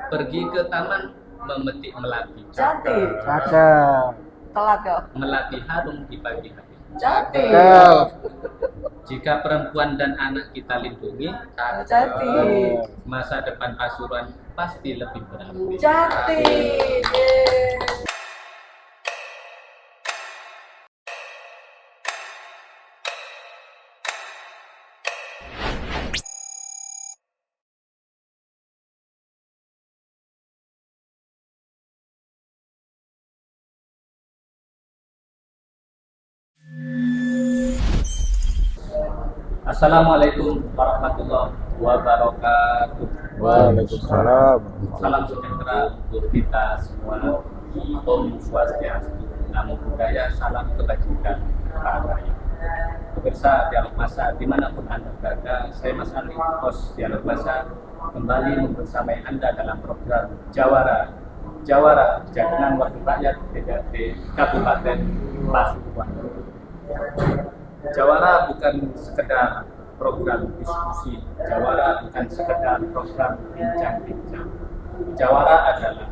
Pergi ke taman memetik melati. Jati. Cakep. Telat kok. Melati harum di pagi hari. Jati. Cakep. Jika perempuan dan anak kita lindungi, Jati. masa depan Pasuruan pasti lebih berarti. Jati. Yeay. Assalamualaikum warahmatullahi wabarakatuh. Waalaikumsalam. Salam sejahtera untuk kita semua. Om Swastiastu, Namo Buddhaya, salam kebajikan, rahayu. Pemirsa Dialog Masa dimanapun Anda berada, saya Mas Ali, host Dialog Masa, kembali membersamai Anda dalam program Jawara Jaringan Wakil Rakyat DPRD Kabupaten Pasuruan. Jawara bukan sekedar program diskusi, Jawara bukan sekedar program bincang-bincang. Jawara adalah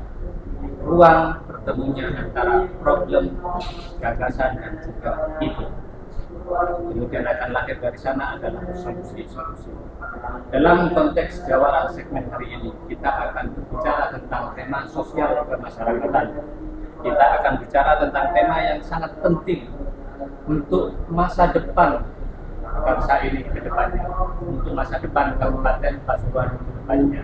ruang bertemunya antara problem, gagasan, dan juga ide. Kemudian akan lahir dari sana adalah solusi-solusi. Dalam konteks Jawara segmen hari ini, kita akan berbicara tentang tema sosial kemasyarakatan. Kita akan bicara tentang tema yang sangat penting untuk masa depan bangsa ini ke depannya, untuk masa depan Kabupaten Pasuruan ke depannya.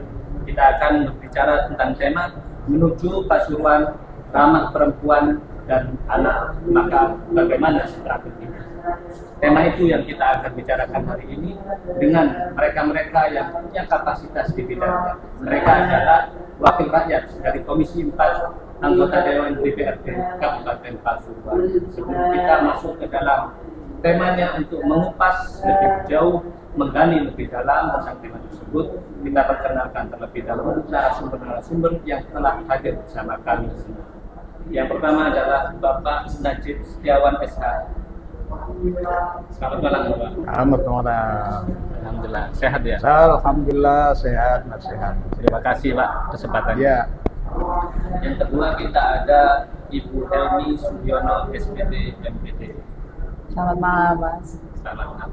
Kita akan berbicara tentang tema menuju Pasuruan ramah perempuan dan anak, maka bagaimana strateginya. Tema itu yang kita akan bicarakan hari ini dengan mereka-mereka yang punya kapasitas di bidangnya. Mereka adalah wakil rakyat dari Komisi 4 anggota Dewan DPRD Kabupaten Pasuruan. Sebelum kita masuk ke dalam temanya untuk mengupas lebih jauh, menggali lebih dalam tentang tema tersebut, kita perkenalkan terlebih dahulu narasumber-narasumber yang telah hadir bersama kami. Yang pertama adalah Bapak Najib Setiawan SH. Selamat malam Bapak. Selamat malam. Alhamdulillah sehat ya. Alhamdulillah sehat, mas sehat. Terima kasih Pak kesempatannya. Ya. Yang kedua kita ada Ibu Helmi Sugiono SPD MPD. Selamat malam, Mas. Selamat malam.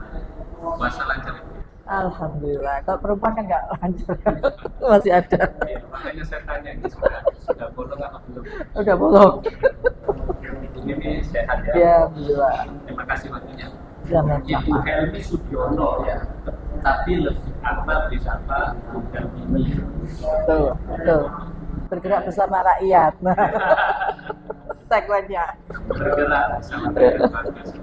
Puasa lancar ya? Alhamdulillah. Kalau perempuan kan nggak lancar. Masih ada. Ya, makanya saya tanya ini sudah bolong apa belum? Udah bolong. Ibu ini sehat ya? Ya, alhamdulillah. Terima kasih waktunya. Selamat Ibu malam. Helmi Sugiono ya, tapi lebih akrab disapa Bu Helmi. Betul, betul. Bergerak bersama rakyat. Tagline-nya. Bergerak bersama rakyat.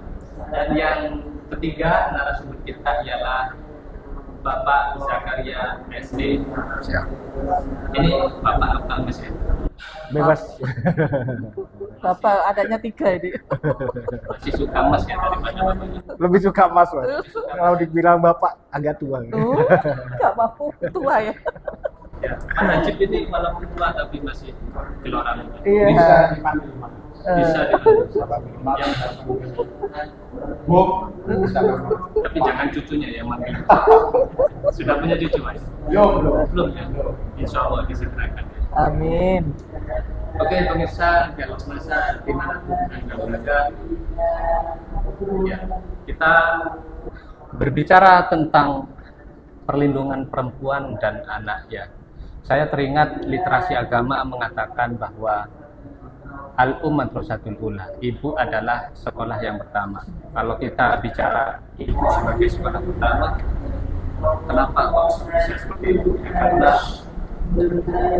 Dan yang ketiga narasumber kita ialah Bapak Zakaria SD. Siap. Ini Bapak apa Mas ya? Bebas. Bapak adanya 3 ini. Masih suka Mas ya daripada Bapaknya. Lebih suka mas, mas. Kalau dibilang bapak agak tua. Nggak mampu tua ya. Ya, Pak Najib ini walaupun tua tapi masih gelora muda. Iya. Bisa dipanggil mas. Bisa Eh, dipanggil. Sahabat mas. Yang Bu. Bisa. tapi jangan cucunya yang manggil. Sudah punya cucu Mas? Belum. Belum ya? Insya Allah disegerakan. Amin. Oke pemirsa Dialog Masa dimanapun Anda berada, ya, kita berbicara tentang perlindungan perempuan dan anak ya. Saya teringat literasi agama mengatakan bahwa al-ummah rosatul ula, ibu adalah sekolah yang pertama. Kalau kita bicara ibu sebagai sekolah pertama, kenapa kok bisa seperti itu? Ya, karena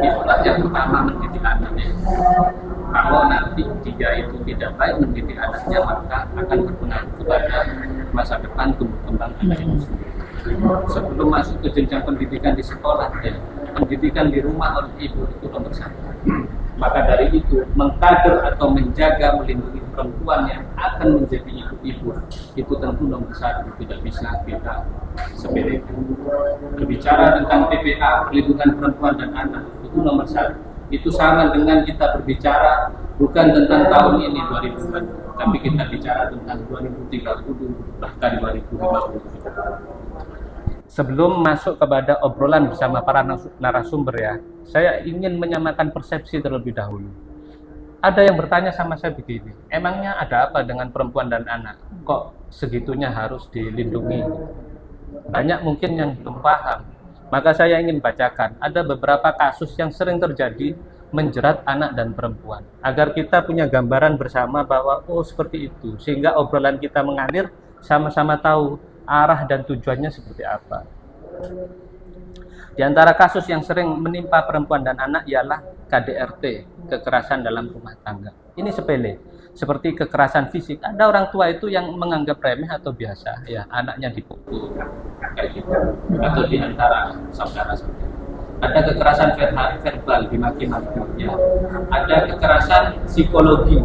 itulah yang pertama mendidik anaknya. Kalau nanti dia itu tidak baik mendidik anaknya, maka akan berpengaruh kepada masa depan tumbuh kembang anak itu sendiri. Sebelum masuk ke jenjang pendidikan di sekolah, ya, pendidikan di rumah oleh ibu itu nomor satu. Maka dari itu, mengkader atau menjaga, melindungi perempuan yang akan menjadi ibu-ibu, itu tentu nomor satu, tidak bisa kita sepelekan. Berbicara tentang PPA, perlindungan perempuan dan anak, itu nomor satu. Itu sama dengan kita berbicara bukan tentang tahun ini 2020, tapi kita bicara tentang 2030 bahkan 2050. sebelum masuk kepada obrolan bersama para narasumber ya, saya ingin menyamakan persepsi terlebih dahulu. Ada yang bertanya sama saya begini, emangnya ada apa dengan perempuan dan anak? Kok segitunya harus dilindungi? Banyak mungkin yang belum paham. Maka saya ingin bacakan, ada beberapa kasus yang sering terjadi menjerat anak dan perempuan. Agar kita punya gambaran bersama bahwa oh seperti itu. Sehingga obrolan kita mengalir, sama-sama tahu arah dan tujuannya seperti apa. Di antara kasus yang sering menimpa perempuan dan anak ialah KDRT, kekerasan dalam rumah tangga. Ini sepele, seperti kekerasan fisik. Ada orang tua itu yang menganggap remeh atau biasa, ya anaknya dipukul, kayak gitu, atau di antara saudara-saudara. Ada kekerasan verbal, dimaki-maki, ya. Ada kekerasan psikologi,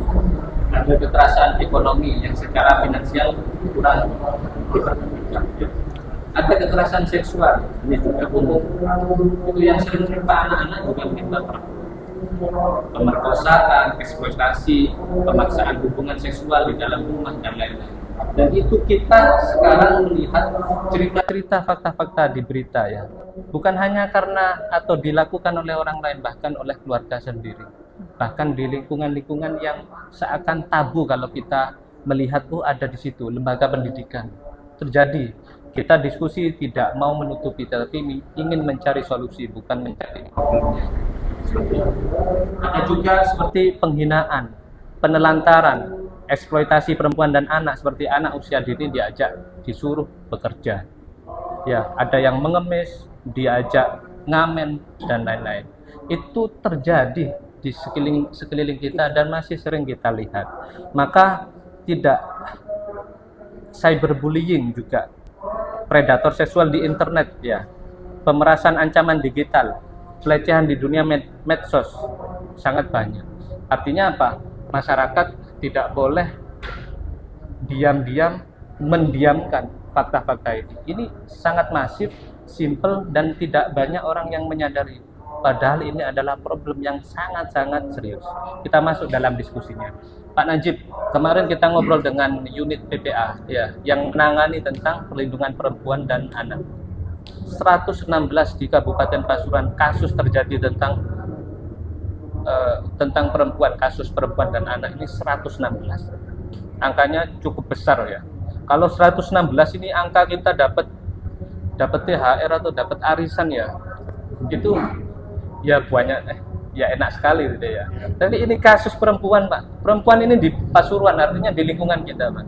ada kekerasan ekonomi yang secara finansial kurang diperhatikan. Ya. Ada kekerasan seksual, ini juga umum. Itu yang sering menimpa anak-anak juga menimpa perempuan. Pemerkosaan, eksploitasi, pemaksaan hubungan seksual di dalam rumah dan lain-lain. Dan itu kita sekarang melihat cerita-cerita fakta-fakta di berita ya. Bukan hanya karena atau dilakukan oleh orang lain, bahkan oleh keluarga sendiri. Bahkan di lingkungan-lingkungan yang seakan tabu kalau kita melihat ada di situ lembaga pendidikan. Terjadi. Kita diskusi tidak mau menutupi, tapi ingin mencari solusi, bukan mencari problemnya. Ada juga seperti penghinaan, penelantaran, eksploitasi perempuan dan anak, seperti anak usia dini diajak disuruh bekerja. Ya, ada yang mengemis, diajak ngamen dan lain-lain. Itu terjadi di sekeliling kita dan masih sering kita lihat. Maka tidak cyberbullying juga, predator seksual di internet ya, pemerasan ancaman digital, pelecehan di dunia medsos sangat banyak. Artinya apa? Masyarakat tidak boleh diam-diam mendiamkan fakta-fakta ini. Ini sangat masif, simple, dan tidak banyak orang yang menyadari. Padahal ini adalah problem yang sangat-sangat serius. Kita masuk dalam diskusinya. Pak Najib, kemarin kita ngobrol dengan unit PPA ya, yang menangani tentang perlindungan perempuan dan anak. 116 di Kabupaten Pasuruan kasus terjadi tentang perempuan, kasus perempuan dan anak ini 116. Angkanya cukup besar ya. Kalau 116 ini angka kita dapat THR atau dapat arisan ya. Itu ya banyak ya enak sekali gitu ya. Tapi ini kasus perempuan, Pak. Perempuan ini di Pasuruan, artinya di lingkungan kita, Pak.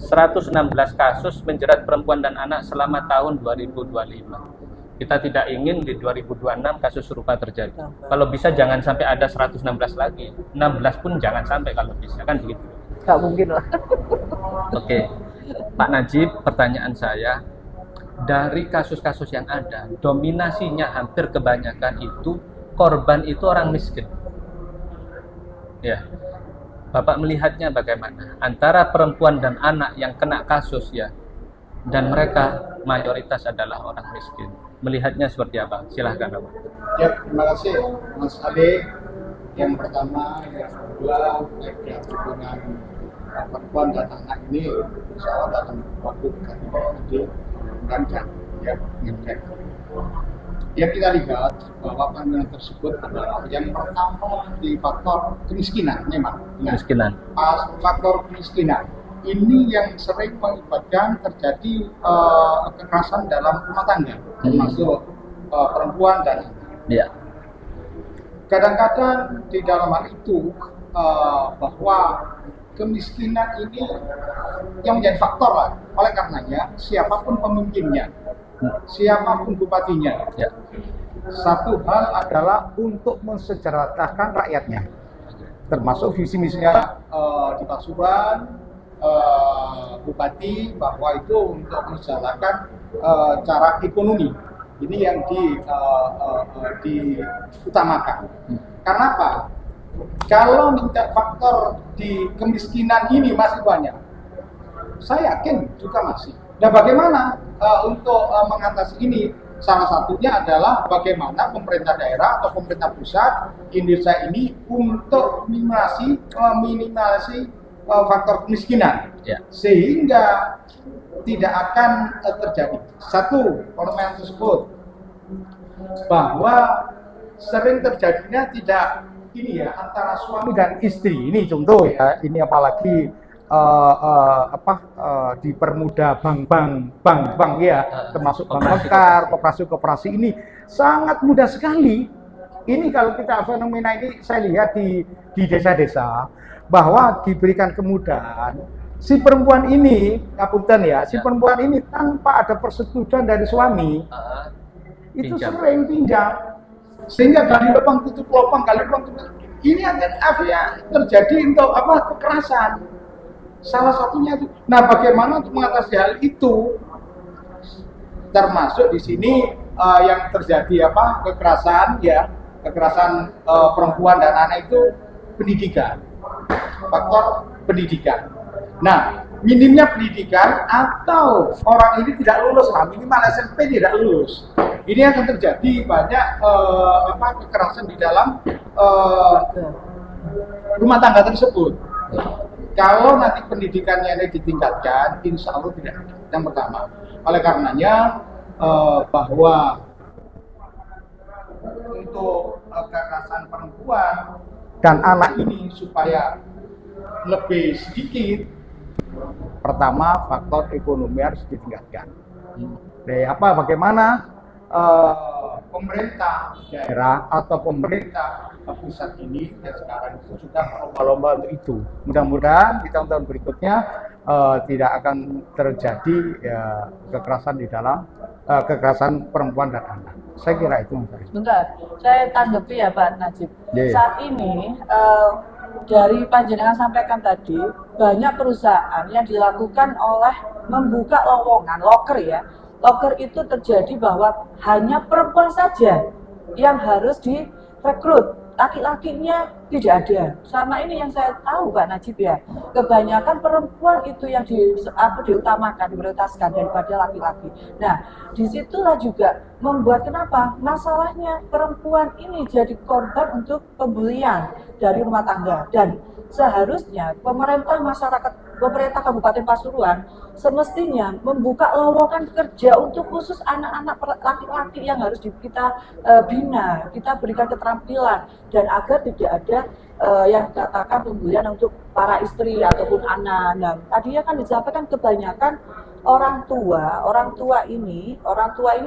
116 kasus menjerat perempuan dan anak selama tahun 2025. Kita tidak ingin di 2026 kasus serupa terjadi. Kalau bisa jangan sampai ada 116 lagi. 16 pun jangan sampai kalau bisa, kan begitu. Nggak mungkin lah. Oke. Pak Najib, pertanyaan saya, dari kasus-kasus yang ada, dominasinya hampir kebanyakan itu korban itu orang miskin. Ya. Bapak melihatnya bagaimana? Antara perempuan dan anak yang kena kasus ya, dan mereka mayoritas adalah orang miskin. Melihatnya seperti apa? Silahkan Bapak. Ya, terima kasih Mas Ade. Yang pertama, yang kedua, terkait hubungan perempuan dan anak ini, insya Allah dalam waktu dekat ini nanti mengangkat ya, yang kita lihat bahwa pandangan tersebut adalah yang pertama di faktor kemiskinan memang. Kemiskinan. Faktor kemiskinan ini yang sering mengakibatkan terjadi kekerasan dalam rumah tangga, termasuk perempuan dan anak. Ya. Kadang-kadang di dalam hal itu bahwa kemiskinan ini yang menjadi faktor lah. Oleh karenanya siapapun pemimpinnya, siapapun bupatinya, Ya. satu hal adalah untuk mensejahterakan rakyatnya, termasuk visi misinya di Pasuruan, bupati bahwa itu untuk mensejahterakan cara ekonomi. Ini yang diutamakan. Karena apa? Kalau minta faktor di kemiskinan ini masih banyak, saya yakin juga masih. Nah, bagaimana untuk mengatasi ini? Salah satunya adalah bagaimana pemerintah daerah atau pemerintah pusat Indonesia ini untuk minimalisasi faktor kemiskinan, Ya. sehingga tidak akan terjadi. Satu, fenomena tersebut bahwa sering terjadinya tidak ini ya antara suami dan istri. Ini contoh ya, ini apalagi dipermudah bank ya, termasuk bank mekar, koperasi ini sangat mudah sekali. Ini kalau kita fenomena ini saya lihat di desa-desa bahwa diberikan kemudahan. Si perempuan ini, ngapunten ya, si perempuan ini tanpa ada persetujuan dari suami, itu Pinjam. sering pinjam, sehingga gali lubang tutup lubang, gali lubang tutup. Ini akhirnya terjadi untuk kekerasan. Salah satunya itu. Nah, bagaimana untuk mengatasi hal itu? Termasuk di sini yang terjadi kekerasan ya, kekerasan perempuan dan anak itu pendidikan, faktor pendidikan. Nah, minimnya pendidikan atau orang ini tidak lulus lah, minimal SMP tidak lulus. Ini akan terjadi banyak kekerasan di dalam rumah tangga tersebut. Kalau nanti pendidikannya ini ditingkatkan, insya Allah tidak ada. Yang pertama, oleh karenanya bahwa untuk kekerasan perempuan dan anak ini supaya lebih sedikit, pertama faktor ekonomi harus ditingkatkan. Bagaimana pemerintah daerah atau pemerintah pusat ini dan sekarang itu sudah berlomba-lomba untuk itu. Mudah-mudahan di tahun-tahun berikutnya tidak akan terjadi kekerasan di dalam kekerasan perempuan dan anak. Saya kira itu. Bentar, saya tanggapi ya Pak Najib. Yeah. Saat ini dari panjenengan sampaikan tadi, banyak perusahaan yang dilakukan oleh membuka lowongan, loker ya. Loker itu terjadi bahwa hanya perempuan saja yang harus direkrut, laki-lakinya tidak ada. Sama ini yang saya tahu Pak Najib ya, kebanyakan perempuan itu yang diutamakan, diprioritaskan daripada laki-laki. Nah, disitulah juga membuat kenapa masalahnya perempuan ini jadi korban untuk pembulian dari rumah tangga. Dan seharusnya pemerintah Kabupaten Pasuruan semestinya membuka lowongan kerja untuk khusus anak-anak laki-laki yang harus kita bina, kita berikan keterampilan, dan agar tidak ada yang katakan pembulian untuk para istri ataupun anak. Nah, tadinya kan disampaikan kebanyakan orang tua ini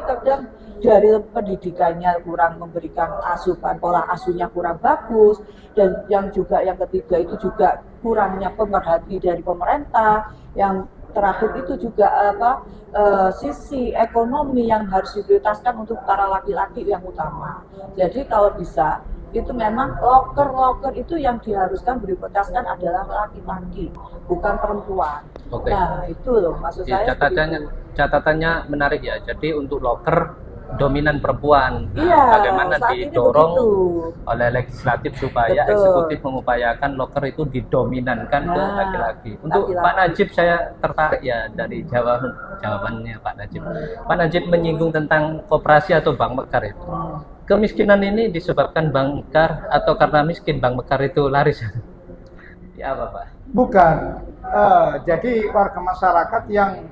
kadang dari pendidikannya kurang memberikan asupan, pola asuhnya kurang bagus, dan yang ketiga itu juga kurangnya pemerhati dari pemerintah, yang terakhir itu juga sisi ekonomi yang harus diprioritaskan untuk para laki-laki yang utama. Jadi kalau bisa itu memang loker itu yang diharuskan diprioritaskan adalah laki-laki, bukan perempuan. Oke. Nah itu loh maksud saya. Catatannya menarik ya. Jadi untuk loker dominan perempuan. Iya, Bagaimana didorong oleh legislatif supaya Betul. eksekutif mengupayakan loker itu didominankan ke laki-laki. Untuk laki-laki. Pak Najib, saya tertarik ya dari jawabannya Pak Najib. Pak Najib menyinggung tentang koperasi atau bank mekar itu. Kemiskinan ini disebabkan bank mekar atau karena miskin bank mekar itu laris? Ya apa Pak? Bukan. Jadi warga masyarakat yang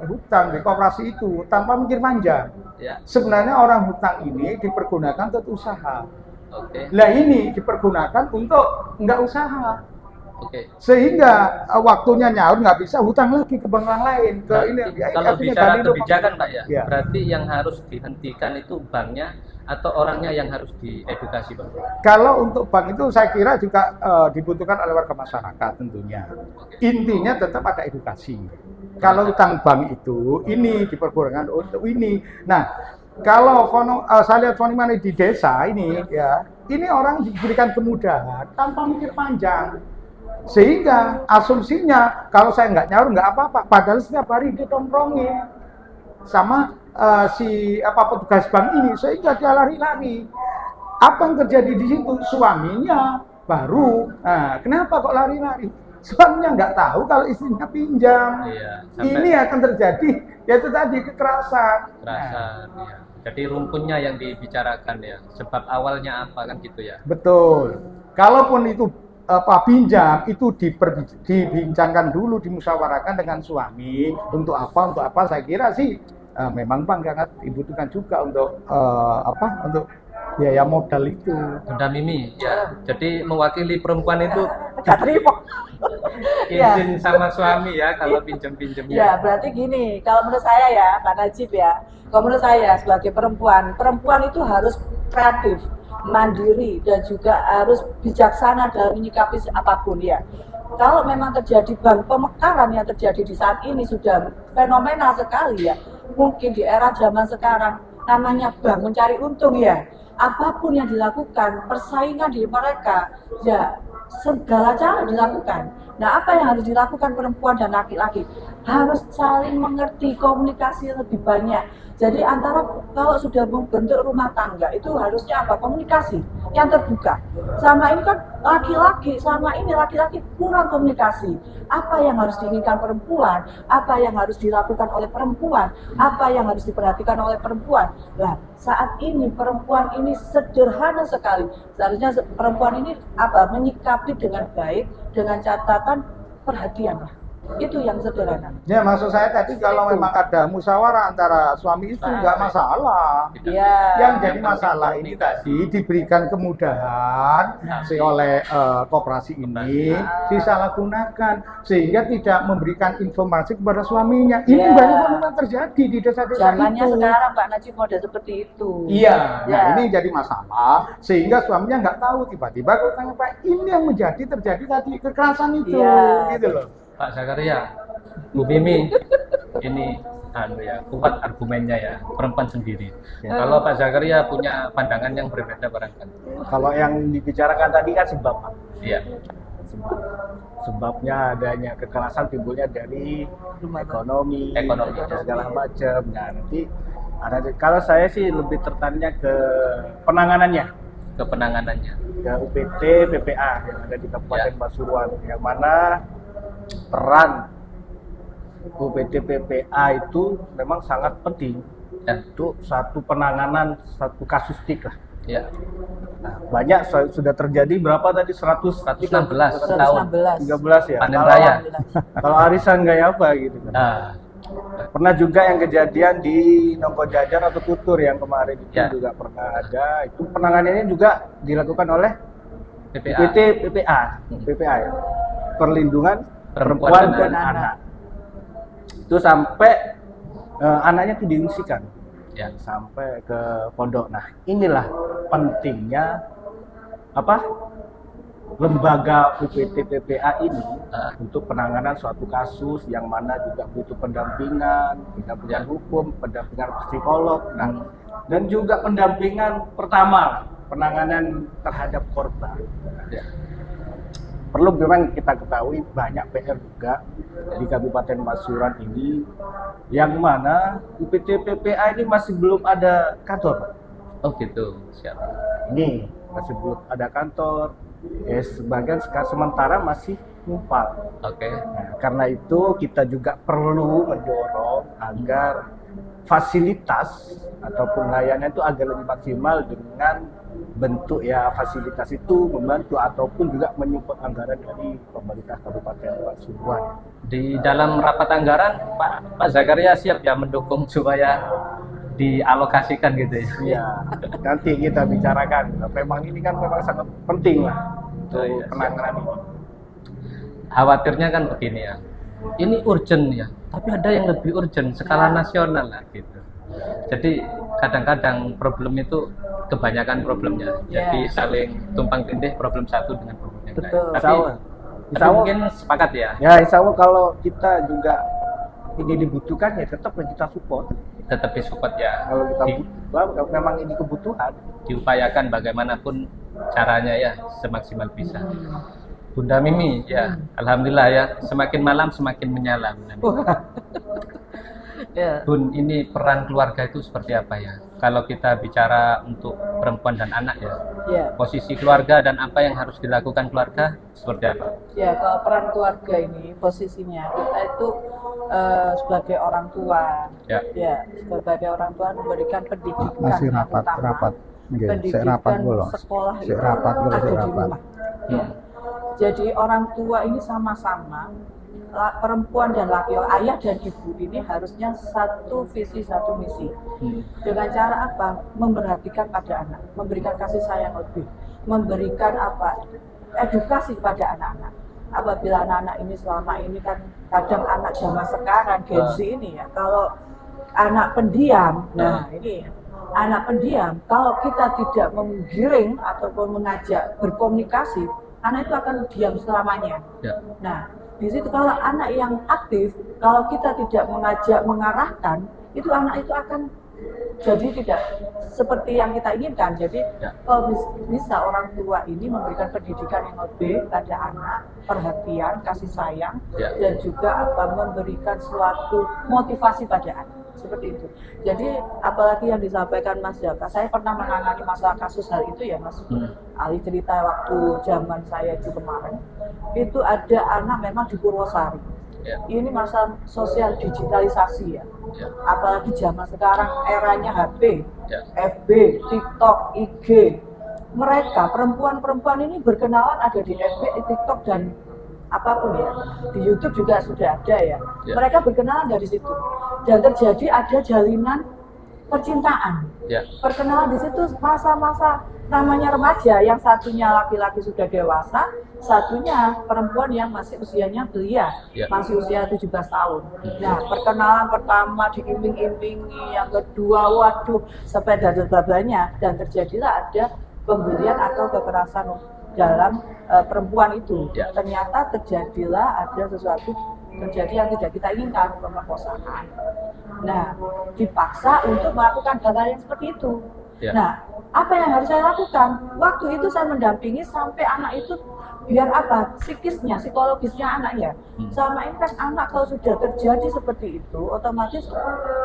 hutang di koperasi itu tanpa mikir panjang. Ya. Sebenarnya orang hutang ini dipergunakan untuk usaha. Oke. Lah ini dipergunakan untuk nggak usaha. Oke. Sehingga waktunya nyaur nggak bisa hutang lagi ke bank yang lain. Kalau bicara kebijakan Pak Ya. berarti yang harus dihentikan itu banknya atau orangnya yang harus diedukasi Pak? Kalau untuk bank itu saya kira juga dibutuhkan oleh warga masyarakat tentunya. Intinya tetap ada edukasi. Kalau utang bank itu ini dipergunakan untuk ini. Nah, kalau saya lihat fenomena di desa ini ya, ini orang diberikan kemudahan tanpa mikir panjang. Sehingga asumsinya kalau saya nggak nyaur nggak apa-apa, padahal setiap hari ditongkrongin sama petugas bank ini, sehingga dia lari-lari. Apa yang terjadi di situ? Suaminya baru, kenapa kok lari-lari? Suaminya nggak tahu kalau istrinya pinjam. Iya, Ini akan terjadi, yaitu tadi kekerasan. Ya. Jadi rumpunnya yang dibicarakan ya, sebab awalnya apa kan gitu ya? Betul. Kalaupun itu pinjam itu dibincangkan dulu, dimusyawarahkan dengan suami untuk apa saya kira sih memang Bang sangat dibutuhkan juga untuk untuk biaya modal itu. Bunda Mimi, ya. Jadi mewakili perempuan itu Gak terima. izin sama suami ya kalau pinjam-pinjam Ya, berarti gini, kalau menurut saya ya, Pak Najib ya, kalau menurut saya sebagai perempuan itu harus kreatif, mandiri, dan juga harus bijaksana dalam menyikapi apapun ya. Kalau memang terjadi pemekaran yang terjadi di saat ini sudah fenomenal sekali ya, mungkin di era zaman sekarang namanya bank mencari untung ya, apapun yang dilakukan, persaingan di mereka, ya segala cara dilakukan. Nah, apa yang harus dilakukan perempuan dan laki-laki? Harus saling mengerti, komunikasi lebih banyak. Jadi antara kalau sudah membentuk rumah tangga itu harusnya apa? Komunikasi yang terbuka. Sama ini kan laki-laki kurang komunikasi. Apa yang harus diinginkan perempuan? Apa yang harus dilakukan oleh perempuan? Apa yang harus diperhatikan oleh perempuan? Nah, saat ini perempuan ini sederhana sekali. Seharusnya perempuan ini menyikapi dengan baik, dengan catatan perhatian lah. Itu yang sederhana. Ya, maksud saya tadi kalau memang ada musyawarah antara suami istri nggak masalah. Ya. Yang jadi masalah ini tadi diberikan kemudahan oleh koperasi ini disalahgunakan sehingga tidak memberikan informasi kepada suaminya. Ini banyak memang terjadi di desa-desa Zamannya itu. sekarang Pak Najib model seperti itu. Iya, nah Ya. ini jadi masalah sehingga suaminya nggak tahu, tiba-tiba aku tanya Pak, ini yang terjadi tadi kekerasan itu, Iya. gitu loh. Pak Zakaria, Bu Mimi, ini kuat argumennya ya, perempuan sendiri. Kalau Pak Zakaria punya pandangan yang berbeda barangkali. Kalau yang dibicarakan tadi kan sebab, Pak. Iya. Sebabnya adanya kekerasan timbulnya dari ekonomi dan segala macam. Nah, nanti kalau saya sih lebih tertariknya ke penanganannya, ke UPT PPA yang ada di Kabupaten Pasuruan, yang mana peran UPT PPA itu memang sangat penting untuk satu penanganan satu kasustik lah. Ya. Nah, banyak sudah terjadi berapa tadi 116 tahun 13 ya. panen raya. Kalau arisan kayak apa gitu kan. Nah, Pernah juga yang kejadian di Nongko Jajar atau Tutur yang kemarin itu juga pernah ada. Itu penanganannya juga dilakukan oleh UPT PPA ya. Perlindungan perempuan dan anak. Itu sampai anaknya itu diungsikan sampai ke pondok. Nah, inilah pentingnya lembaga UPT PPA ini untuk penanganan suatu kasus yang mana juga butuh pendampingan hukum, pendampingan psikolog, dan juga pendampingan pertama penanganan terhadap korban. Perlu memang kita ketahui banyak PR juga di Kabupaten Pasuruan ini, yang mana UPT PPA ini masih belum ada kantor. Oh gitu, siap. Ini masih belum ada kantor. Sebagian sementara masih numpang. Oke. Nah, karena itu kita juga perlu mendorong agar fasilitas ataupun layanan itu agar lebih maksimal dengan bentuk fasilitas itu membantu ataupun juga menyupport anggaran dari pemerintah Kabupaten Pasuruan. Di dalam rapat anggaran Pak Zakaria siap ya mendukung supaya dialokasikan gitu ya. Iya, nanti kita bicarakan. Memang ini kan memang sangat penting lah untuk penanganan ini. Khawatirnya kan begini ya, ini urgent ya, tapi ada yang lebih urgent skala nasional lah gitu. Jadi kadang-kadang problem itu kebanyakan problemnya, jadi saling tumpang tindih problem satu dengan problem yang lain. Tapi mungkin sepakat ya. Ya, insya Allah kalau kita juga ini dibutuhkan ya tetap kita support. Tetap disupport ya. Kalau kita memang ini kebutuhan, diupayakan bagaimanapun caranya ya semaksimal bisa. Bunda Mimi ya, alhamdulillah ya, semakin malam semakin menyala. Bun, ini peran keluarga itu seperti apa ya? Kalau kita bicara untuk perempuan dan anak ya, posisi keluarga dan apa yang harus dilakukan keluarga seperti apa? Ya, kalau peran keluarga ini posisinya kita itu sebagai orang tua, sebagai orang tua memberikan pendidikan Masih rapat. pendidikan sekolah itu ada di rumah. Jadi orang tua ini sama-sama, perempuan dan laki, ayah dan ibu ini harusnya satu visi satu misi. Dengan cara apa? Memperhatikan pada anak, memberikan kasih sayang lebih, memberikan apa? Edukasi pada anak-anak. Apabila anak-anak ini selama ini kan kadang anak zaman sekarang Gen Z ini ya, kalau anak pendiam, nah ini anak pendiam, kalau kita tidak menggiring ataupun mengajak berkomunikasi, anak itu akan diam selamanya. Nah, di situ kalau anak yang aktif, kalau kita tidak mengajak, mengarahkan, itu anak itu akan jadi tidak seperti yang kita inginkan. Jadi kalau bisa orang tua ini memberikan pendidikan yang lebih pada anak, perhatian, kasih sayang, dan juga memberikan suatu motivasi pada anak. Seperti itu. Jadi apalagi yang disampaikan Mas Jaka, saya pernah menangani masalah kasus hal itu ya Mas. Ali cerita waktu zaman saya itu kemarin, itu ada anak memang di Purwosari. Ini masalah sosial digitalisasi ya. Apalagi zaman sekarang eranya HP, FB, TikTok, IG. Mereka perempuan-perempuan ini berkenalan ada di FB, di TikTok dan apapun ya, di YouTube juga sudah ada ya. Mereka berkenalan dari situ dan terjadi ada jalinan percintaan. Perkenalan di situ masa-masa namanya remaja, yang satunya laki-laki sudah dewasa, satunya perempuan yang masih usianya belia, masih usia 17 tahun. Nah, perkenalan pertama diimbing-imbingi, yang kedua waduh sampai dadar-dadarnya, dan terjadilah ada pembelian atau kekerasan dalam perempuan itu. Ternyata terjadilah ada sesuatu terjadi yang tidak kita inginkan, pemerkosaan. Nah, dipaksa untuk melakukan hal-hal yang seperti itu. Nah, apa yang harus saya lakukan? Waktu itu saya mendampingi sampai anak itu biar apa? Psikisnya, psikologisnya anaknya. Selama ini kan anak kalau sudah terjadi seperti itu, otomatis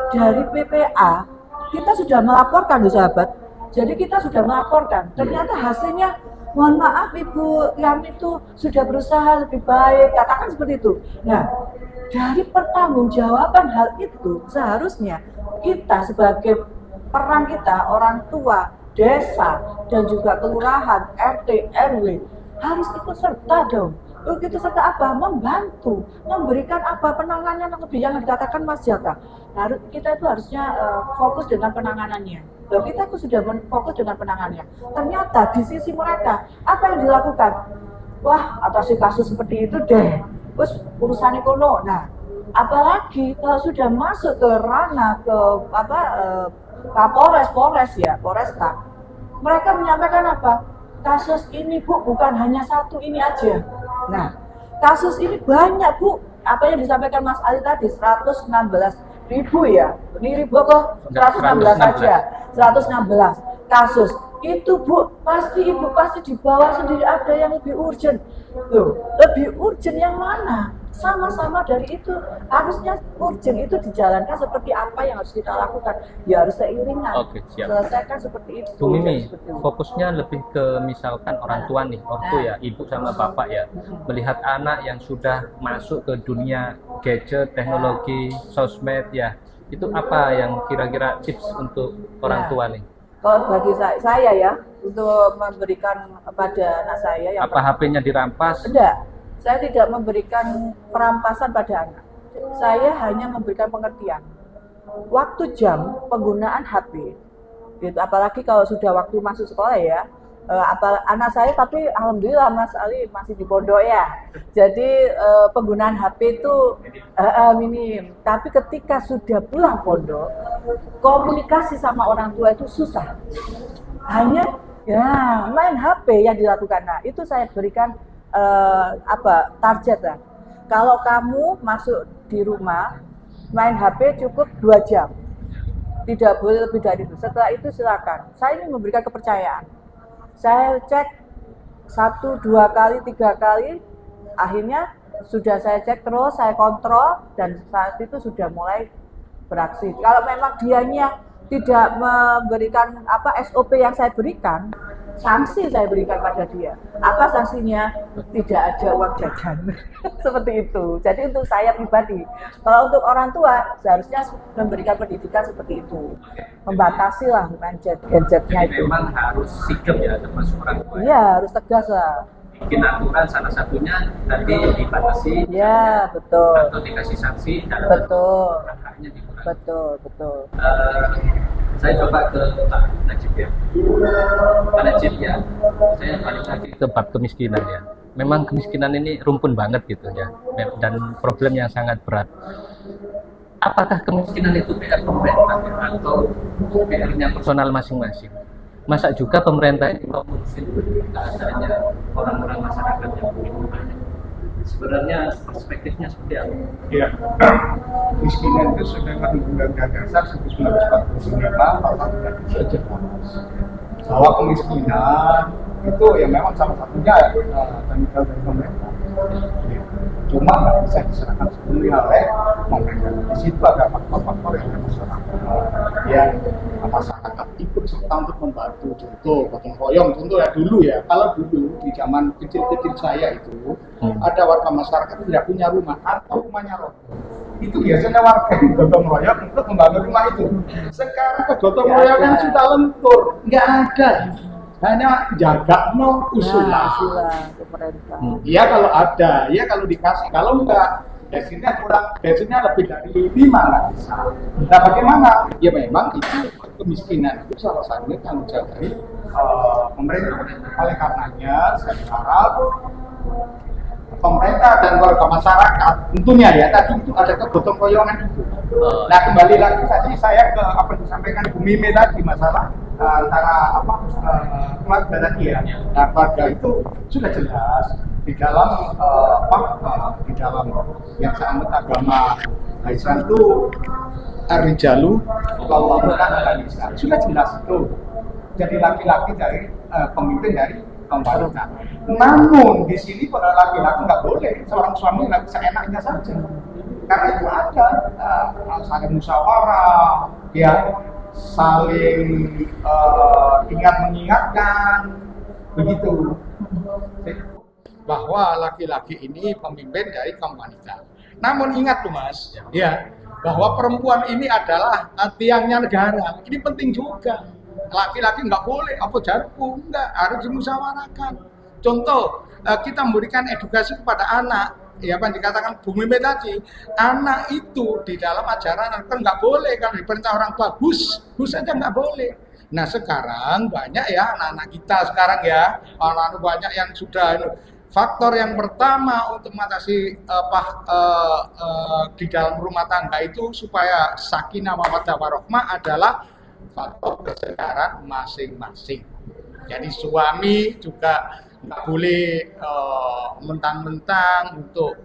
dari PPA kita sudah melaporkan loh sahabat. Jadi kita sudah melaporkan. Ternyata hasilnya, mohon maaf Ibu, kami itu sudah berusaha lebih baik, katakan seperti itu. Nah, dari pertanggungjawaban hal itu seharusnya kita sebagai peran kita, orang tua, desa, dan juga kelurahan, RT, RW harus ikut serta dong. Ikut serta apa? Membantu, memberikan apa? Penanganan yang lebih, yang dikatakan Mas Jaka. Kita itu harusnya fokus dengan penanganannya. Kita itu sudah fokus dengan penanganannya. Ternyata di sisi mereka, apa yang dilakukan? Wah, atasi kasus seperti itu deh. Terus urusan ekonomi. Nah, apalagi kalau sudah masuk ke ranah ke Polres ya, Polresta. Mereka menyampaikan apa? Kasus ini Bu, bukan hanya satu ini aja. Nah, kasus ini banyak Bu. Apa yang disampaikan Mas Ali tadi, 116.000 ya. Ini ribu apa? 116 saja. 116 kasus. Itu Bu, Ibu pasti di bawah sendiri ada yang lebih urgent. Loh, lebih urgent yang mana? Sama-sama dari itu, harusnya urgent itu dijalankan seperti apa yang harus kita lakukan. Ya harus seiringan. Selesaikan seperti itu. Bu Mimi, fokusnya lebih ke misalkan orang tua nih, ortu ya, ibu sama bapak ya, melihat anak yang sudah masuk ke dunia gadget, teknologi, sosmed ya, itu apa yang kira-kira tips untuk orang tua nih? Kalau bagi saya ya, untuk memberikan kepada anak saya yang apa HP-nya dirampas? Tidak, saya tidak memberikan perampasan pada anak. Saya hanya memberikan pengertian. Waktu jam penggunaan HP, gitu, apalagi kalau sudah waktu masuk sekolah ya. Anak saya, tapi alhamdulillah Mas Ali masih di pondok ya. Jadi penggunaan HP itu minim. Tapi ketika sudah pulang pondok, komunikasi sama orang tua itu susah. Hanya ya main HP yang dilakukan. Nah, itu saya berikan target lah. Kalau kamu masuk di rumah main HP cukup 2 jam. Tidak boleh lebih dari itu. Setelah itu silakan. Saya ini memberikan kepercayaan. Saya cek 1, 2 kali, 3 kali, akhirnya sudah saya cek terus, saya kontrol, dan saat itu sudah mulai beraksi. Kalau memang dianya tidak memberikan SOP yang saya berikan, sanksi saya berikan pada dia. Apa sanksinya? Tidak ada uang jajan. Seperti itu. Jadi untuk saya pribadi, kalau untuk orang tua seharusnya memberikan pendidikan seperti itu. Membatasi lah gadgetnya itu. Memang harus sigap ya termasuk orang tua. Iya, harus tegas lah. bikin aturan salah satunya tadi dibatasi Ya, betul. atau dikasih sanksi dalam Betul. haknya dikurangi. Betul. Saya coba ke Pak Najib ya. Pak Najib ya, saya balik lagi Ke bab kemiskinan ya. Memang kemiskinan ini rumpun banget gitu ya, dan problem yang sangat berat. Apakah kemiskinan itu PR pemerintah ya, atau PR-nya personal masing-masing? Masa juga pemerintah ini mau ngurusin keadaannya orang-orang masyarakat yang begitu banyak? Sebenarnya perspektifnya seperti apa? Ya, kemiskinan itu sedangkan Undang-Undang Dasar 1945 pasal 3 saja bahwa kemiskinan itu ya memang salah satunya tanggung jawab dari pemerintah. Ya. Cuma nggak bisa diserahkan sepenuhnya oleh pemerintah. Di situ ada faktor-faktor yang masyarakat ikut serta untuk membantu. Contoh gotong royong, contoh ya dulu ya. Kalau dulu di zaman kecil-kecil saya itu ada warga masyarakat tidak punya rumah atau rumahnya roboh. Itu biasanya warga yang gotong royong untuk membangun rumah itu. Sekarang kegotong royongan sudah lentur, nggak ada. Hanya jaga no usulan. Pemerintah. Iya kalau ada, ya kalau dikasih, kalau enggak, bensinnya kurang, bensinnya lebih dari 5 nggak bisa. Nah bagaimana? Ya memang itu kemiskinan itu salah satunya tanggung jawab dari pemerintah. Oleh karenanya saya harap pemerintah dan warga masyarakat tentunya ya tadi itu ada kegotong royongan itu. Nah kembali lagi tadi saya ke apa yang disampaikan Bu Mime tadi masalah antara keluarga tadi ya. Nah keluarga itu sudah jelas di dalam di dalam yang sangat agama Islam itu Ar-Rijalu Qawwamuna sudah jelas itu. Jadi laki-laki dari pemimpin dari wanita. Namun di sini pada laki-laki nggak boleh seorang suami nggak bisa enaknya saja. Karena itu ada saling musyawarah, ya saling ingat mengingatkan begitu. Bahwa laki-laki ini pemimpin dari kaum wanita. Namun ingat tuh Mas, ya bahwa perempuan ini adalah tiangnya negara. Ini penting juga. Laki-laki nggak boleh apa jarpu, nggak harus dimusyawarahkan. Contoh kita memberikan edukasi kepada anak, ya apa yang dikatakan Bu Mime tadi, anak itu di dalam ajaran kan nggak boleh kalau diperintah orang tua bus saja nggak boleh. Nah sekarang banyak ya anak-anak kita sekarang ya, anak-anak banyak yang sudah faktor yang pertama untuk mengatasi di dalam rumah tangga itu supaya sakinah mawaddah warahmah adalah faktor kesadaran masing-masing. Jadi suami juga nggak boleh mentang-mentang untuk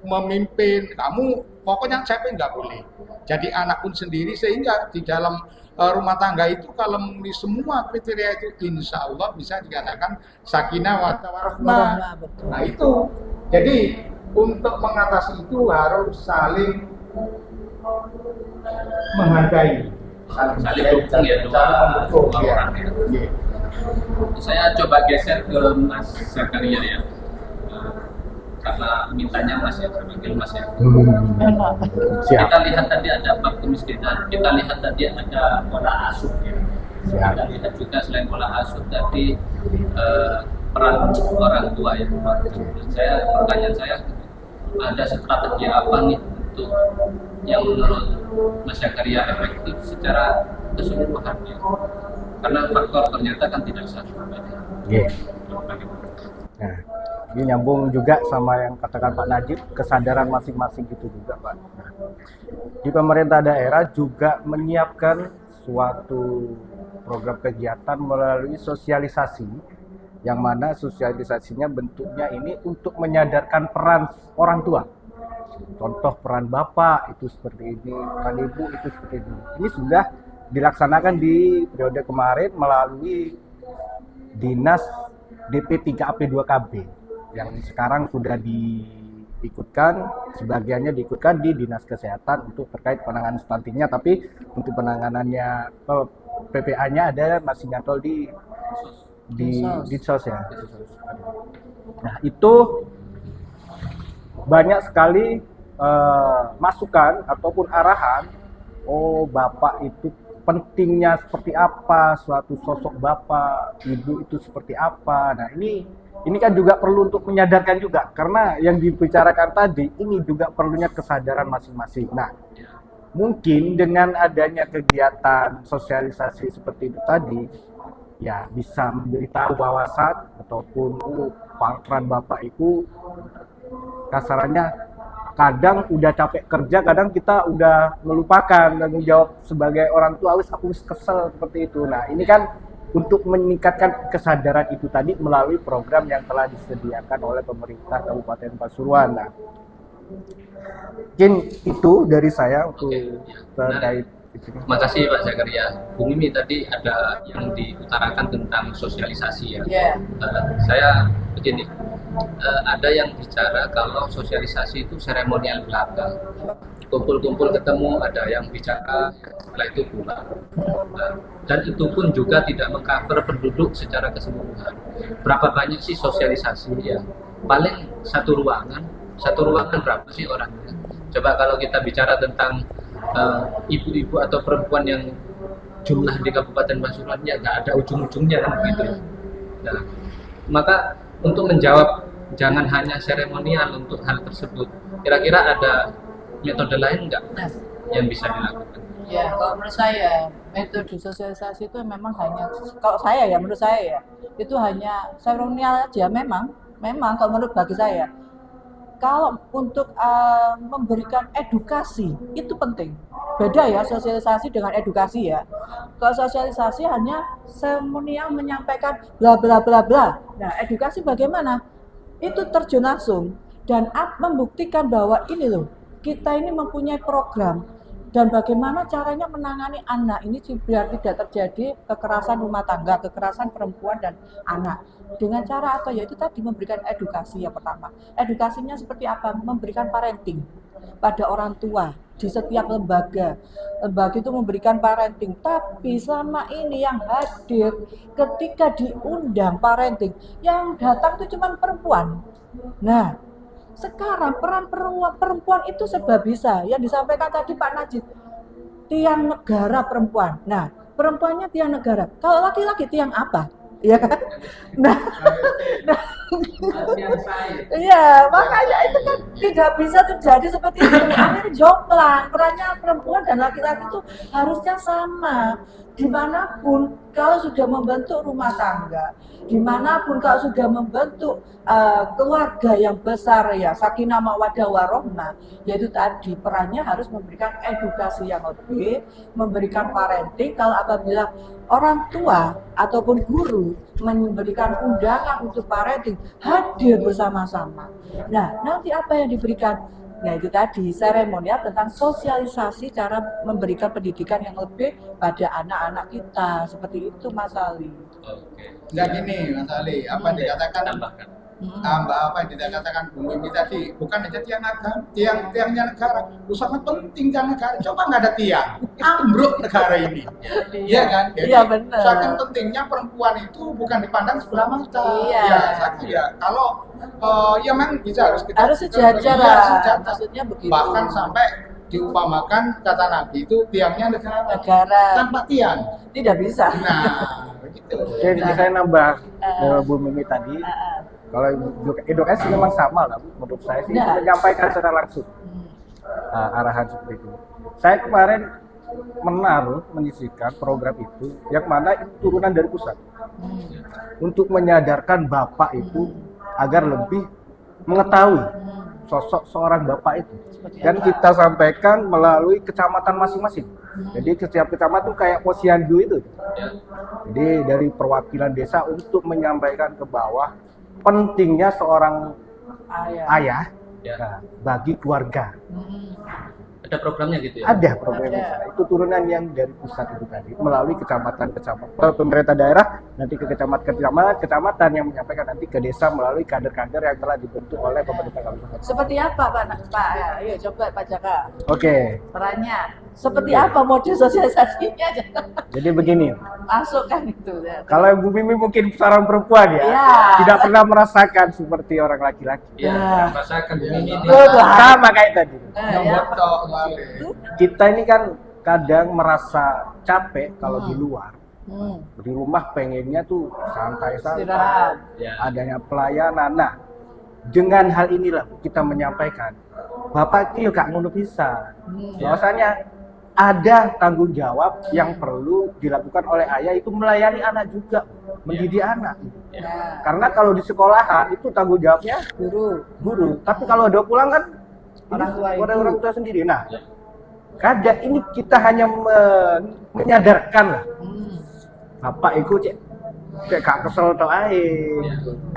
memimpin. Kamu pokoknya capek nggak boleh. Jadi anak pun sendiri sehingga di dalam rumah tangga itu kalau memenuhi semua kriteria itu insya Allah bisa dikatakan sakinah mawaddah warahmah. Nah itu. Jadi untuk mengatasi itu harus saling menghargai. Saling dukung ya dua orang ya. Saya coba geser ke Mas Zakaria ya, karena mintanya Mas ya, saya panggil Mas ya. Kita lihat tadi ada bab kemiskinan, kita lihat tadi ada pola asuh ya. Kita lihat juga selain pola asuh tadi peran orang tua ya. Pertanyaan saya ada strategi apa nih untuk yang menurut Mas Zakaria efektif secara keseluruhan ya? Karena faktor ternyata kan tidak satu. Nah, ini nyambung juga sama yang katakan Pak Najib, kesadaran masing-masing itu juga Pak. Nah, di pemerintah daerah juga menyiapkan suatu program kegiatan melalui sosialisasi, yang mana sosialisasinya bentuknya ini untuk menyadarkan peran orang tua. Contoh peran bapak itu seperti ini, peran ibu itu seperti ini. Ini sudah dilaksanakan di periode kemarin melalui Dinas DP3AP2KB yang sekarang sudah diikutkan, sebagiannya diikutkan di Dinas Kesehatan untuk terkait penanganan stuntingnya, tapi untuk penanganannya PPA-nya ada masih nyantol di Dinsos ya. Nah itu banyak sekali masukan ataupun arahan, oh bapak itu pentingnya seperti apa suatu sosok bapak, ibu itu seperti apa. Nah, ini kan juga perlu untuk menyadarkan juga, karena yang dibicarakan tadi ini juga perlunya kesadaran masing-masing. Nah, mungkin dengan adanya kegiatan sosialisasi seperti itu tadi, ya bisa memberitahu bahwasan ataupun peran bapak itu kasarannya kadang udah capek kerja, kadang kita udah melupakan tanggung jawab sebagai orang tua, aku kesel seperti itu. Nah, ini kan untuk meningkatkan kesadaran itu tadi melalui program yang telah disediakan oleh pemerintah Kabupaten Pasuruan. Nah, mungkin itu dari saya untuk terkait itu. Terima kasih Pak Zakaria. Bu Mimi tadi ada yang diutarakan tentang sosialisasi ya. Yeah. Saya begini, ada yang bicara kalau sosialisasi itu seremonial belaka. Kumpul-kumpul ketemu, ada yang bicara, setelah itu pulang. Dan itu pun juga tidak mengcover penduduk secara keseluruhan. Berapa banyak sih sosialisasi ya? Paling satu ruangan berapa sih orangnya? Coba kalau kita bicara tentang ibu-ibu atau perempuan yang jumlah di Kabupaten Pasuruan ya nggak ada ujung-ujungnya kan begitu. Nah, maka untuk menjawab jangan hanya seremonial untuk hal tersebut, kira-kira ada metode lain nggak yang bisa dilakukan? Ya, kalau menurut saya metode sosialisasi itu memang hanya, kalau saya ya, menurut saya ya, itu hanya seremonial aja. Memang kalau menurut bagi saya, kalau untuk memberikan edukasi itu penting. Beda ya sosialisasi dengan edukasi ya. Kalau sosialisasi hanya seremonial menyampaikan bla bla bla bla. Nah, edukasi bagaimana? Itu terjun langsung dan membuktikan bahwa ini loh, kita ini mempunyai program dan bagaimana caranya menangani anak ini biar tidak terjadi kekerasan rumah tangga, kekerasan perempuan dan anak. Dengan cara apa? Yaitu tadi memberikan edukasi yang pertama. Edukasinya seperti apa? Memberikan parenting pada orang tua di setiap lembaga. Lembaga itu memberikan parenting, tapi selama ini yang hadir ketika diundang parenting, yang datang itu cuma perempuan. Nah, sekarang peran perempuan itu serba bisa. Yang disampaikan tadi Pak Najib, tiang negara perempuan. Nah, perempuannya tiang negara. Kalau laki-laki tiang apa? Iya kan? Nah, iya, makanya itu kan tidak bisa terjadi seperti itu. Akhirnya jomplang. Perannya perempuan dan laki-laki itu harusnya sama. Dimanapun kalau sudah membentuk rumah tangga, dimanapun kalau sudah membentuk keluarga yang besar ya, sakinah mawaddah warohmah, yaitu tadi perannya harus memberikan edukasi yang lebih, memberikan parenting. Kalau apabila orang tua ataupun guru memberikan undangan untuk parenting, hadir bersama-sama. Nah, nanti apa yang diberikan? Nah, itu tadi seremonial tentang sosialisasi cara memberikan pendidikan yang lebih pada anak-anak kita. Seperti itu Mas Ali. Oke. Nah gini Mas Ali, apa yang dikatakan Tambahkan. Mbak, apa yang dikatakan Bu Mimi tadi, bukan aja tiangnya negara, sangat penting tiang negara. Coba nggak ada tiang, ambruk negara ini. Iya kan? Jadi, iya benar. saking pentingnya perempuan itu bukan dipandang sebelah mata. Iya. Ya, saking ya. Kalau ya memang bisa harus sejajar iya, lah. sejajar. Maksudnya begitu. Bahkan sampai diumpamakan kata Nabi itu tiangnya negara. Tanpa tiang tidak bisa. nah begitu. Jadi saya nambah Bu Mimi tadi. Kalau edukasi memang sama lah, menurut saya sih menyampaikan secara langsung arahan seperti itu. Saya kemarin menyisikan program itu yang mana itu turunan dari pusat untuk menyadarkan bapak itu agar lebih mengetahui sosok seorang bapak itu. Dan kita sampaikan melalui kecamatan masing-masing. Jadi setiap kecamatan itu kayak posyandu itu. Jadi dari perwakilan desa untuk menyampaikan ke bawah pentingnya seorang ayah bagi keluarga. Ada programnya gitu ya? Ada programnya. Itu turunan yang dari pusat itu tadi melalui kecamatan pemerintah daerah, nanti ke kecamatan yang menyampaikan nanti ke desa melalui kader-kader yang telah dibentuk oleh pemerintah kabupaten. Seperti apa Pak? Ayo coba Pak Jaka. Oke. Perannya seperti apa model sosialisasinya? Jadi begini. Masukkan itu. Ya. Kalau Bu Mimi mungkin seorang perempuan ya, tidak pernah merasakan seperti orang laki-laki. Iya, merasakan Bu Mimi ini. Sama kayak tadi. Yang botok Kita ini kan kadang merasa capek kalau di luar. Hmm. Di rumah pengennya tuh santai-santai, Istirahat. Ya. adanya pelayanan. Nah, dengan hal inilah kita menyampaikan, Bapak itu gak ngono bisa. Bahwasanya ada tanggung jawab yang perlu dilakukan oleh ayah, itu melayani anak juga, mendidik anak. Nah, Karena kalau di sekolahan itu tanggung jawabnya guru. Tapi kalau udah pulang kan Orang tua itu. orang tua sendiri. Nah, kadang ini kita hanya menyadarkan lah. Bapak itu cek gak kesel toh ae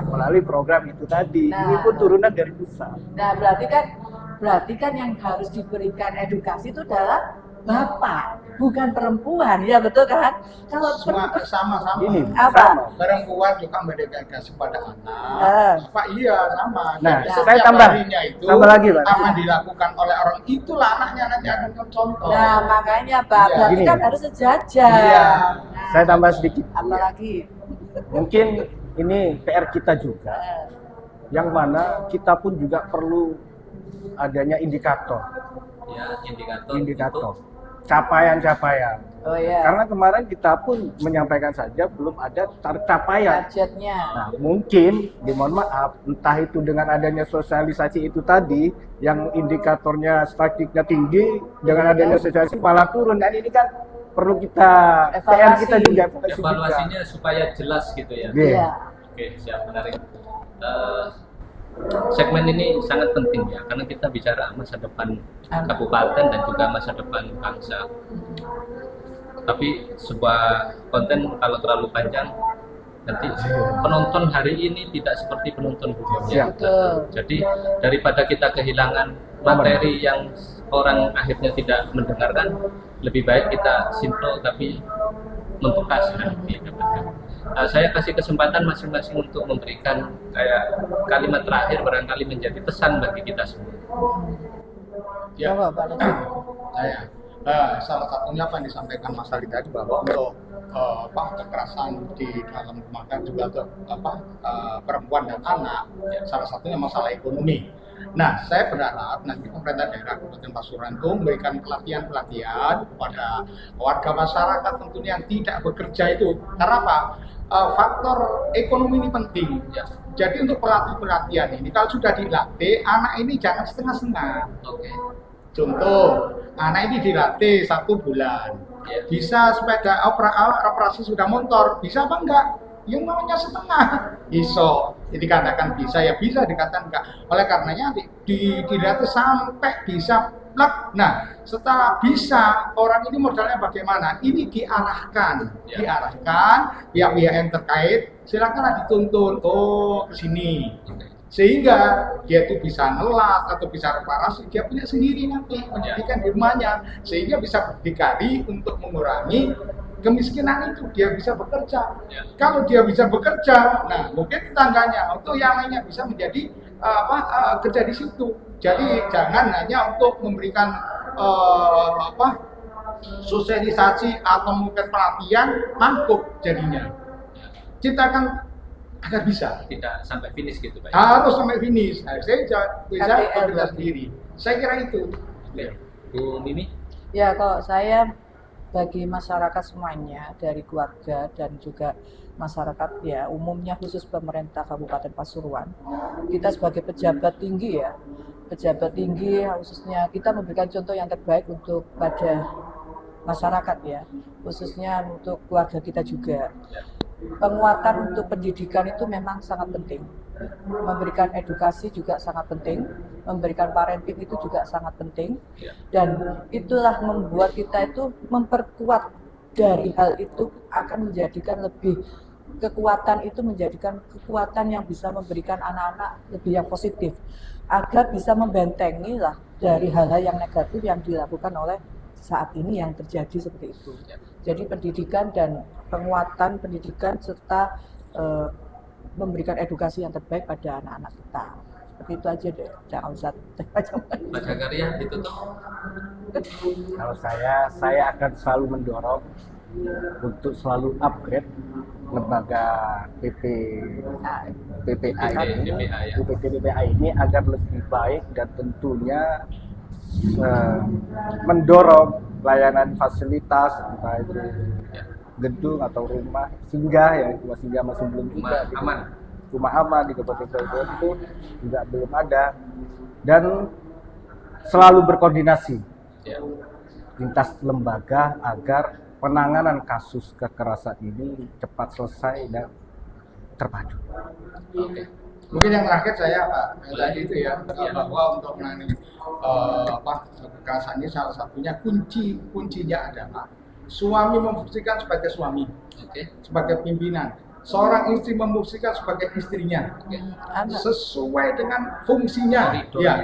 melalui program itu tadi. Nah. Ini pun turunan dari pusat. Nah, berarti kan yang harus diberikan edukasi itu adalah bapak, bukan perempuan, ya betul kan? Kalau Semua sama-sama. Ini Apa? sama. Perempuan juga memberikan kasih pada anak. Eh. Apa iya sama. Nah, Jadi saya setiap tambah harinya itu lagi, Pak. apa yang dilakukan oleh orang itulah anaknya nanti akan contoh. Nah, makanya Pak, Iya. berarti Gini. kan harus sejajar. Iya. Nah, Saya tambah sedikit. apalagi Mungkin ini PR kita juga, eh, yang mana kita pun juga perlu adanya indikator, Ya, indikator, capaian-capaian. oh ya, Karena kemarin kita pun menyampaikan saja belum ada capaian. budgetnya. Nah, mungkin, dimohon maaf, entah itu dengan adanya sosialisasi itu tadi, yang indikatornya statistiknya tinggi, dengan adanya sosialisasi malah turun. Dan ini kan perlu kita, PR Evaluasi. kita juga, evaluasi juga. evaluasinya supaya jelas gitu ya. Iya. Iya. Oke, siap, menarik. Segmen ini sangat penting ya, karena kita bicara masa depan kabupaten dan juga masa depan bangsa. Tapi sebuah konten kalau terlalu panjang, nanti penonton hari ini tidak seperti penonton berikutnya. Betul. Jadi daripada kita kehilangan materi yang orang akhirnya tidak mendengarkan, lebih baik kita simpel tapi membekas. Saya kasih kesempatan masing-masing untuk memberikan kayak kalimat terakhir barangkali menjadi pesan bagi kita semua. Ya. Coba, Pak Lutfi. Saya salah satunya apa yang disampaikan Mas Ali tadi, bahwa untuk kekerasan di dalam rumah tangga juga untuk perempuan dan anak, salah satunya masalah ekonomi. Nah, saya berharap nanti pemerintah daerah Kabupaten Pasuruan itu memberikan pelatihan kepada warga masyarakat tentunya yang tidak bekerja itu. Karena apa? Faktor ekonomi ini penting. Ya. Jadi untuk pelatihan ini kalau sudah dilatih, anak ini jangan setengah-setengah. Oke. Contoh, anak ini dilatih 1 bulan, Ya. bisa sepeda operasi sudah motor, bisa apa enggak? Yang namanya setengah, iso. Jadi dikatakan bisa, ya bisa, dikatakan enggak. Oleh karenanya dilatih sampai bisa plek. Nah, setelah bisa, orang ini modalnya bagaimana? Ini diarahkan, Ya. diarahkan pihak-pihak yang terkait, silakanlah dituntun, oh ke sini. Sehingga dia itu bisa ngelas atau bisa reparasi, dia punya sendiri nanti pendidikan di rumahnya, sehingga bisa berdikari untuk mengurangi kemiskinan itu. Dia bisa bekerja. Ya. Kalau dia bisa bekerja, nah mungkin tetangganya untuk yang lainnya bisa menjadi kerja di situ. Jadi jangan hanya untuk memberikan sosialisasi atau mungkin pelatihan, mangkuk jadinya. Ciptakan agar bisa. Tidak sampai finish gitu Pak. Harus sampai finish. Nah, saya bisa KTL bekerja berarti. sendiri. Saya kira itu. Oke. Bu Mimi? Ya, kalau saya bagi masyarakat semuanya, dari keluarga dan juga masyarakat ya umumnya, khusus pemerintah Kabupaten Pasuruan, kita sebagai pejabat tinggi ya, pejabat tinggi khususnya kita memberikan contoh yang terbaik untuk pada masyarakat ya, khususnya untuk keluarga kita juga. Penguatan untuk pendidikan itu memang sangat penting. Memberikan edukasi juga sangat penting, memberikan parenting itu juga sangat penting, dan itulah membuat kita itu memperkuat dari hal itu, akan menjadikan lebih kekuatan itu, menjadikan kekuatan yang bisa memberikan anak-anak lebih yang positif, agar bisa membentengi lah dari hal-hal yang negatif yang dilakukan oleh saat ini yang terjadi seperti itu. Jadi pendidikan dan penguatan pendidikan serta memberikan edukasi yang terbaik pada anak-anak kita. Seperti itu aja deh, jangan usah macam-macam. Pak Zakaria ditutup. Kalau saya akan selalu mendorong untuk selalu upgrade lembaga PPA ini, PPA, ya. PPA ini agar lebih baik, dan tentunya mendorong pelayanan fasilitas, entah itu gedung atau rumah singgah ya, rumah singgah masih belum Rumah juga. aman. Rumah aman di Kabupaten Pasuruan itu juga belum ada, dan selalu berkoordinasi Ya. lintas lembaga agar penanganan kasus kekerasan ini cepat selesai dan terpadu. Oke. Mungkin yang terakhir saya Pak, tadi itu ya, bahwa untuk menangani kekerasan ini salah satunya kuncinya adalah suami memfungsikan sebagai suami, Oke. sebagai pimpinan. Seorang istri memfungsikan sebagai istrinya, Anak. sesuai dengan fungsinya. Koridornya. Ya,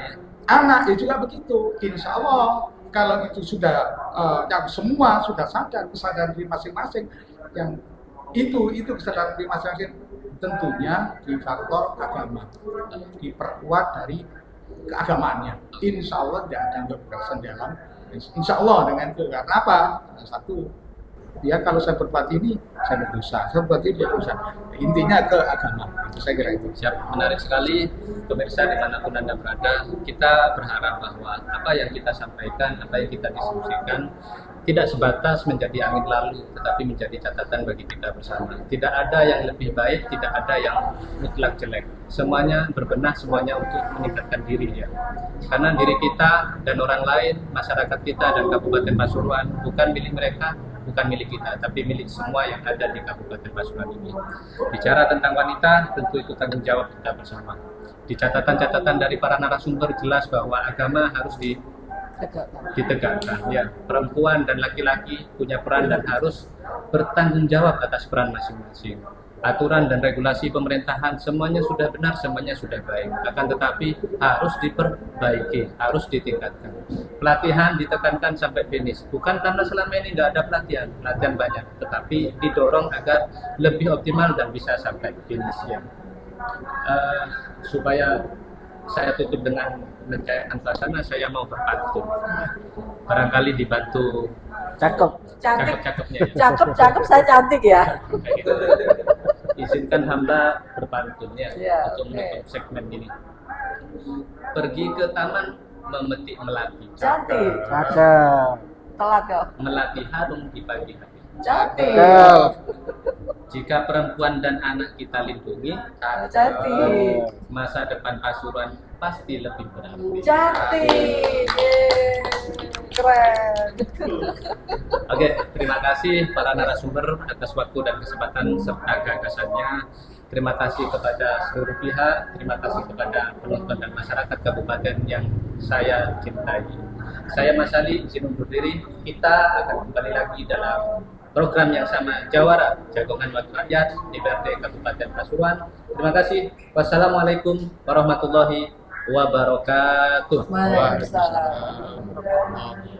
anak ya juga begitu. Insya Allah kalau itu sudah yang semua sudah sadar kesadaran diri masing-masing, yang itu kesadaran diri masing-masing, tentunya di faktor agama, diperkuat dari keagamaannya. Insya Allah tidak ada kekerasan dalam. Insya Allah dengan itu. Karena apa? Satu, ya kalau saya berbuat ini saya berdosa, saya berbuat ini berdosa. Intinya ke agama. Itu saya kira itu. Siap, menarik sekali pemirsa dimanapun Anda berada. Kita berharap bahwa apa yang kita sampaikan, apa yang kita diskusikan tidak sebatas menjadi angin lalu, tetapi menjadi catatan bagi kita bersama. Tidak ada yang lebih baik, tidak ada yang mutlak jelek. Semuanya berbenah, semuanya untuk meningkatkan diri ya. Karena diri kita dan orang lain, masyarakat kita dan Kabupaten Pasuruan bukan milik mereka, bukan milik kita, tapi milik semua yang ada di Kabupaten Pasuruan ini. Bicara tentang wanita, tentu itu tanggung jawab kita bersama. Di catatan-catatan dari para narasumber jelas bahwa agama harus ditegakkan. Ya, perempuan dan laki-laki punya peran dan harus bertanggung jawab atas peran masing-masing. Aturan dan regulasi pemerintahan semuanya sudah benar, semuanya sudah baik. Akan tetapi harus diperbaiki, harus ditingkatkan. Pelatihan ditekankan sampai finish. Bukan karena selama ini nggak ada pelatihan banyak, tetapi didorong agar lebih optimal dan bisa sampai finish ya. Supaya saya tutup dengan mencari suasana, saya mau berpantun. Barangkali dibantu Cakep. Cantik. cakep-cakepnya ya. Cakep, saya cantik ya. Kayak gitu. Izinkan hamba berpantun ya, Ya, untuk oke. menutup segmen ini. Pergi ke taman memetik melati, Cantik. Cakep. Telat kok. melati harum di pagi hari. Cantik. Cakep. Jika perempuan dan anak kita lindungi, Cantik. masa depan Pasuruan pasti lebih berarti. Cantik. Yeay. Keren. Oke, terima kasih para narasumber atas waktu dan kesempatan serta gagasannya. Terima kasih kepada seluruh pihak, terima kasih kepada penonton dan masyarakat kabupaten yang saya cintai. Saya Mas Ali, izin undur diri. Kita akan kembali lagi dalam program yang sama, Jawara, Jagongan Wakil Rakyat, DPRD Kabupaten Pasuruan. Terima kasih. Wassalamualaikum warahmatullahi wabarakatuh. Waalaikumsalam.